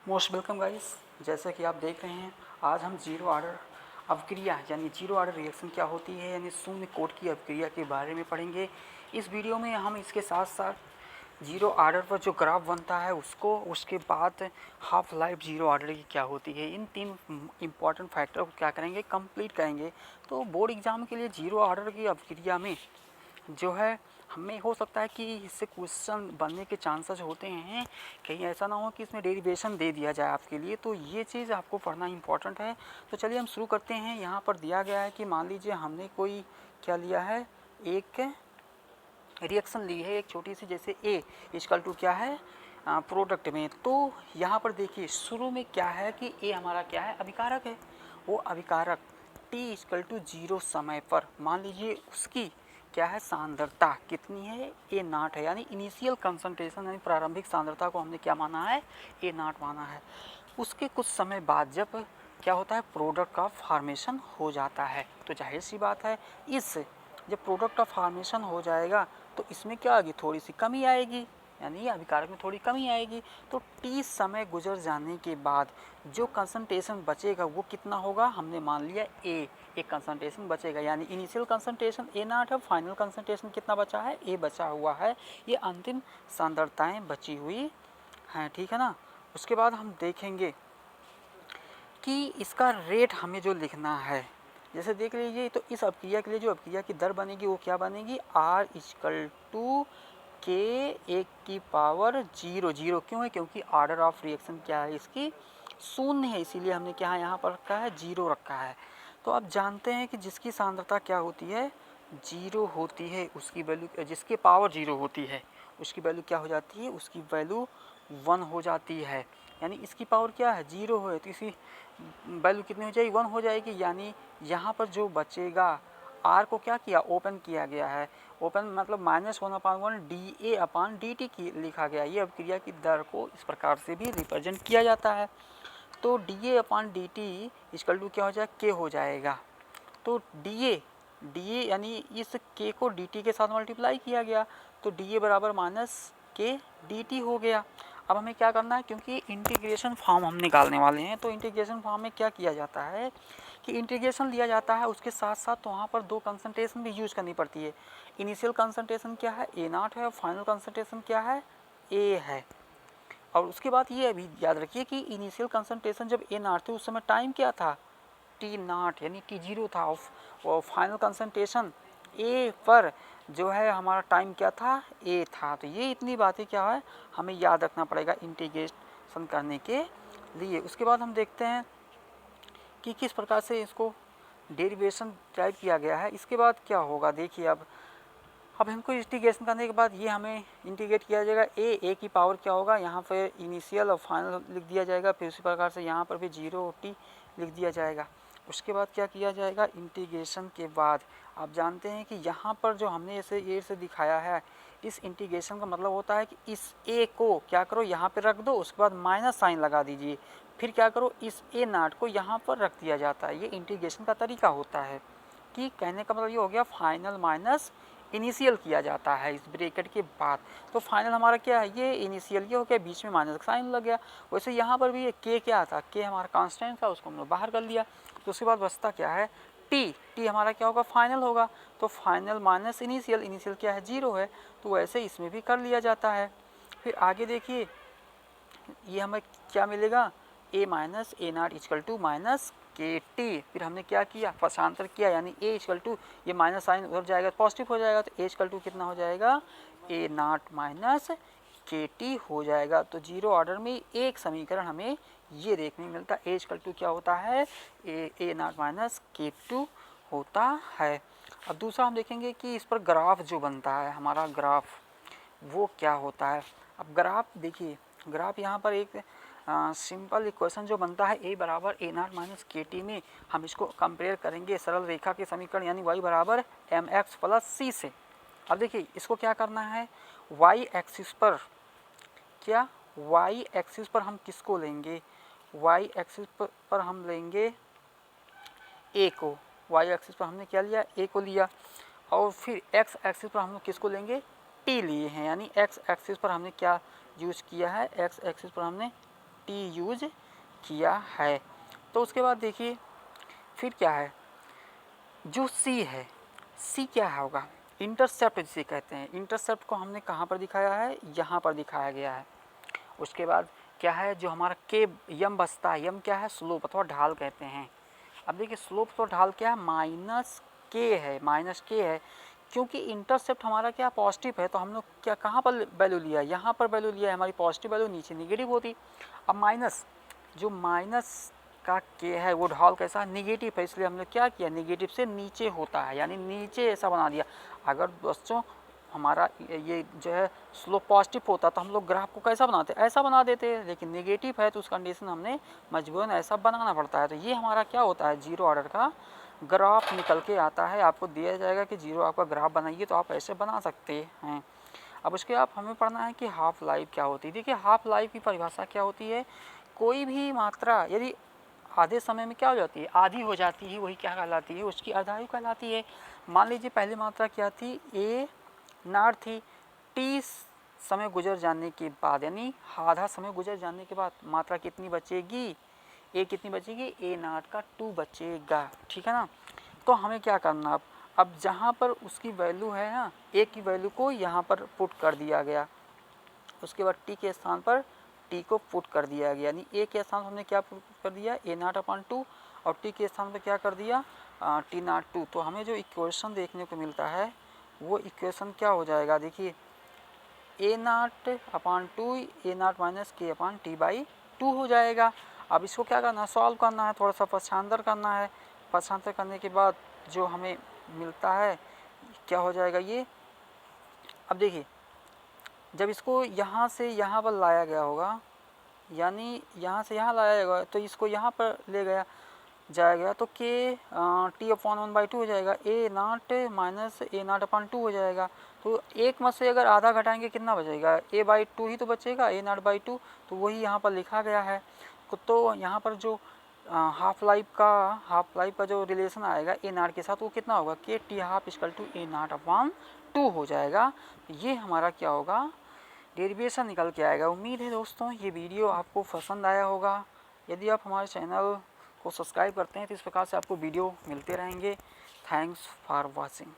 Most welcome guys. जैसा कि आप देख रहे हैं, आज हम जीरो ऑर्डर अभिक्रिया यानी जीरो ऑर्डर रिएक्शन क्या होती है यानी शून्य कोट की अभिक्रिया के बारे में पढ़ेंगे। इस वीडियो में हम इसके साथ साथ जीरो ऑर्डर पर जो ग्राफ बनता है उसको, उसके बाद हाफ लाइफ जीरो ऑर्डर की क्या होती है, इन तीन इंपॉर्टेंट फैक्टर को क्या करेंगे, कंप्लीट करेंगे। तो बोर्ड एग्जाम के लिए जीरो ऑर्डर की अभिक्रिया में जो है हमें हो सकता है कि इससे क्वेश्चन बनने के चांसेस होते हैं। कहीं ऐसा ना हो कि इसमें डेरिवेशन दे दिया जाए आपके लिए, तो ये चीज़ आपको पढ़ना इंपॉर्टेंट है। तो चलिए हम शुरू करते हैं। यहाँ पर दिया गया है कि मान लीजिए हमने कोई क्या लिया है, एक रिएक्शन ली है, एक छोटी सी, जैसे ए इक्वल टू क्या है प्रोडक्ट में। तो यहाँ पर देखिए शुरू में क्या है कि ए हमारा क्या है, अभिकारक है। वो अभिकारक टी इक्वल टू 0 समय पर मान लीजिए उसकी क्या है, सांद्रता कितनी है, ए नॉट है, यानी इनिशियल कंसंट्रेशन यानी प्रारंभिक सांद्रता को हमने क्या माना है, ए नॉट माना है। उसके कुछ समय बाद जब क्या होता है, प्रोडक्ट का फॉर्मेशन हो जाता है, तो जाहिर सी बात है इस जब प्रोडक्ट का फॉर्मेशन हो जाएगा तो इसमें क्या आएगी, थोड़ी सी कमी आएगी, यानी अभिकारक में थोड़ी कमी आएगी। तो टी समय गुजर जाने के बाद जो कंसंट्रेशन बचेगा वो कितना होगा, हमने मान लिया ए, एक कंसंट्रेशन बचेगा, यानी इनिशियल कंसंट्रेशन ए नॉट है, फाइनल कंसंट्रेशन कितना बचा है, ए बचा हुआ है। ये अंतिम सांद्रताएं बची हुई हैं, ठीक है ना। उसके बाद हम देखेंगे कि इसका रेट हमें जो लिखना है, जैसे देख लीजिए, तो इस अभिक्रिया के लिए जो अभिक्रिया की दर बनेगी वो क्या बनेगी, आर इक्वल टू के एक की पावर 0 0 क्यों है, क्योंकि ऑर्डर ऑफ रिएक्शन क्या है, इसकी शून्य है, इसीलिए हमने क्या यहाँ पर रखा है, 0 रखा है। तो आप जानते हैं कि जिसकी सांद्रता क्या होती है, 0 होती है, उसकी वैल्यू, जिसके पावर 0 होती है उसकी वैल्यू क्या हो जाती है, उसकी वैल्यू 1 हो जाती है। यानी इसकी पावर क्या है, 0 है, तो इसकी वैल्यू कितनी हो जाएगी, 1 हो जाएगी। यानी यहाँ पर जो बचेगा, आर को क्या किया, ओपन किया गया है, ओपन मतलब -1/1 D A upon D T की लिखा गया। ये अभिक्रिया की दर को इस प्रकार से भी रिप्रेजेंट किया जाता है। तो D A upon D T equal to क्या हो जाएगा, के हो जाएगा। तो डी ए यानी इस के को डी टी के साथ मल्टीप्लाई किया गया, तो डी ए बराबर माइनस के डी टी हो गया। अब हमें क्या करना है, क्योंकि इंटीग्रेशन फॉर्म हम निकालने वाले हैं, तो इंटीग्रेशन फॉर्म में क्या किया जाता है कि इंटीग्रेशन लिया जाता है, उसके साथ साथ तो वहाँ पर दो कंसंट्रेशन भी यूज करनी पड़ती है। इनिशियल कंसंट्रेशन क्या है, ए नॉट है, और फाइनल कंसंट्रेशन क्या है, ए है। और उसके बाद ये अभी याद रखिए कि इनिशियल कंसंट्रेशन जब ए नॉट थे उस समय टाइम क्या था, टी नॉट यानी टी 0 था, और फाइनल कंसंट्रेशन ए पर जो है हमारा टाइम क्या था, ए था। तो ये इतनी बातें क्या है हमें याद रखना पड़ेगा इंटीग्रेशन करने के लिए। उसके बाद हम देखते हैं कि किस प्रकार से इसको डेरिवेशन टाइप किया गया है। इसके बाद क्या होगा, देखिए अब हमको इंटीग्रेशन करने के बाद ये हमें इंटीग्रेट किया जाएगा, ए की पावर क्या होगा, यहाँ पर इनिशियल और फाइनल लिख दिया जाएगा, फिर उसी प्रकार से यहाँ पर भी 0 टी लिख दिया जाएगा। उसके बाद क्या किया जाएगा, इंटीग्रेशन के बाद आप जानते हैं कि यहाँ पर जो हमने इसे ए से दिखाया है, इस इंटीग्रेशन का मतलब होता है कि इस ए को क्या करो, यहाँ पे रख दो, उसके बाद माइनस साइन लगा दीजिए, फिर क्या करो, इस ए नॉट को यहाँ पर रख दिया जाता है। ये इंटीग्रेशन का तरीका होता है। कि कहने का मतलब ये हो गया, फाइनल माइनस इनिशियल किया जाता है इस ब्रैकेट के बाद। तो फाइनल हमारा क्या है, ये इनिशियल ये हो गया, बीच में माइनस का साइन लग गया। वैसे यहाँ पर भी के क्या था, के हमारा कांस्टेंट था, उसको हमने बाहर कर लिया। तो उसके बाद बचता क्या है, टी हमारा क्या होगा, फाइनल होगा। तो फाइनल माइनस इनिशियल, इनिशियल क्या है, 0 है, तो वैसे इसमें भी कर लिया जाता है। फिर आगे देखिए ये हमें क्या मिलेगा, A minus A not equal to minus K T. फिर हमने क्या किया, पक्षांतर किया, यानी ए इक्वल टू, ये माइनस साइन उधर जाएगा पॉजिटिव हो जाएगा, तो ए इक्वल टू कितना हो जाएगा, ए नॉट माइनस के टी हो जाएगा। तो जीरो ऑर्डर में एक समीकरण हमें ये देखने मिलता है, ए इक्वल टू क्या होता है, ए नॉट माइनस के टू होता है। अब दूसरा हम देखेंगे कि इस पर ग्राफ जो बनता है, हमारा ग्राफ वो क्या होता है। अब ग्राफ देखिए, ग्राफ यहाँ पर एक सिंपल इक्वेशन जो बनता है, ए बराबर ए नॉट माइनस के टी में हम इसको कंपेयर करेंगे सरल रेखा के समीकरण यानी वाई बराबर एम एक्स प्लस सी से। अब देखिए इसको क्या करना है, वाई एक्सिस पर क्या, वाई एक्सिस पर हम किसको लेंगे, वाई एक्सिस पर हम लेंगे ए को, वाई एक्सिस पर हमने क्या लिया, ए को लिया। और फिर एक्स एक्सिस पर हम लोग किसको लेंगे, टी लिए हैं, यानी एक्स एक्सिस पर हमने क्या यूज किया है, एक्स एक्सिस पर हमने टी यूज किया है। तो उसके बाद देखिए फिर क्या है, जो सी है, सी क्या होगा, इंटरसेप्ट जिसे कहते हैं। इंटरसेप्ट को हमने कहाँ पर दिखाया है, यहाँ पर दिखाया गया है। उसके बाद क्या है, जो हमारा के यम बसता है, यम क्या है, स्लोप अथवा ढाल कहते हैं। अब देखिए स्लोप तो ढाल क्या है, माइनस के है, माइनस के है, क्योंकि इंटरसेप्ट हमारा क्या पॉजिटिव है, तो हम लोग क्या कहाँ पर वैल्यू लिया है, यहाँ पर वैल्यू लिया है, हमारी पॉजिटिव वैल्यू नीचे नेगेटिव होती। अब माइनस, जो माइनस का के है वो ढाल कैसा निगेटिव है, इसलिए हमने क्या किया, निगेटिव से नीचे होता है, यानी नीचे ऐसा बना दिया। अगर दोस्तों हमारा ये जो है स्लोप पॉजिटिव होता तो हम लोग ग्राफ को कैसा बनाते, ऐसा बना देते, लेकिन नेगेटिव है तो उस कंडीशन हमने मजबूरन ऐसा बनाना पड़ता है। तो ये हमारा क्या होता है, जीरो ऑर्डर का ग्राफ निकल के आता है। आपको दिया जाएगा कि जीरो आपका ग्राफ बनाइए, तो आप ऐसे बना सकते हैं। अब उसके आप हमें पढ़ना है कि हाफ लाइफ क्या होती है। देखिए हाफ लाइफ की परिभाषा क्या होती है, कोई भी मात्रा यदि आधे समय में क्या हो जाती है, आधी हो जाती है, वही क्या कहलाती है, उसकी अर्धायु कहलाती है। मान लीजिए पहली मात्रा क्या थी, ए नाट थी, टी समय गुजर जाने के बाद, यानी आधा समय गुजर जाने के बाद मात्रा कितनी बचेगी, ए कितनी बचेगी, ए नाट का 2 बचेगा, ठीक है ना। तो हमें क्या करना, अब जहाँ पर उसकी वैल्यू है ना, ए की वैल्यू को यहाँ पर पुट कर दिया गया, उसके बाद टी के स्थान पर टी को पुट कर दिया गया, यानी ए के स्थान पर हमने क्या पुट कर दिया, ए नाट अपॉन 2, और टी के स्थान पर क्या कर दिया, टी नाट 2। तो हमें जो इक्वेशन देखने को मिलता है वो इक्वेशन क्या हो जाएगा, देखिए ए नाट अपॉन 2 ए नाट माइनस के अपॉन टी बाई 2 हो जाएगा। अब इसको क्या करना है, सॉल्व करना है, थोड़ा सा पक्षांतर करना है। पक्षांतर करने के बाद जो हमें मिलता है क्या हो जाएगा ये, अब देखिए जब इसको यहाँ से यहाँ पर लाया गया होगा, यानी यहाँ से यहाँ लाया जाएगा, तो इसको यहाँ पर ले गया जाएगा तो के टी अपॉन 1/2 हो जाएगा, ए नाट माइनस ए नाट अपॉन 2 हो जाएगा। तो एक में से अगर आधा घटाएंगे कितना बचेगा, a/2 ही तो बचेगा, ए नाट बाई 2, तो वही यहाँ पर लिखा गया है। तो यहाँ पर जो हाफ लाइफ का जो रिलेशन आएगा ए नाट के साथ वो कितना होगा, के T half equal to A naught upon 2 हो जाएगा। ये हमारा क्या होगा, डेरिवेशन निकल के आएगा। उम्मीद है दोस्तों ये वीडियो आपको पसंद आया होगा। यदि आप हमारे चैनल को सब्सक्राइब करते हैं तो इस प्रकार से आपको वीडियो मिलते रहेंगे। Thanks for watching.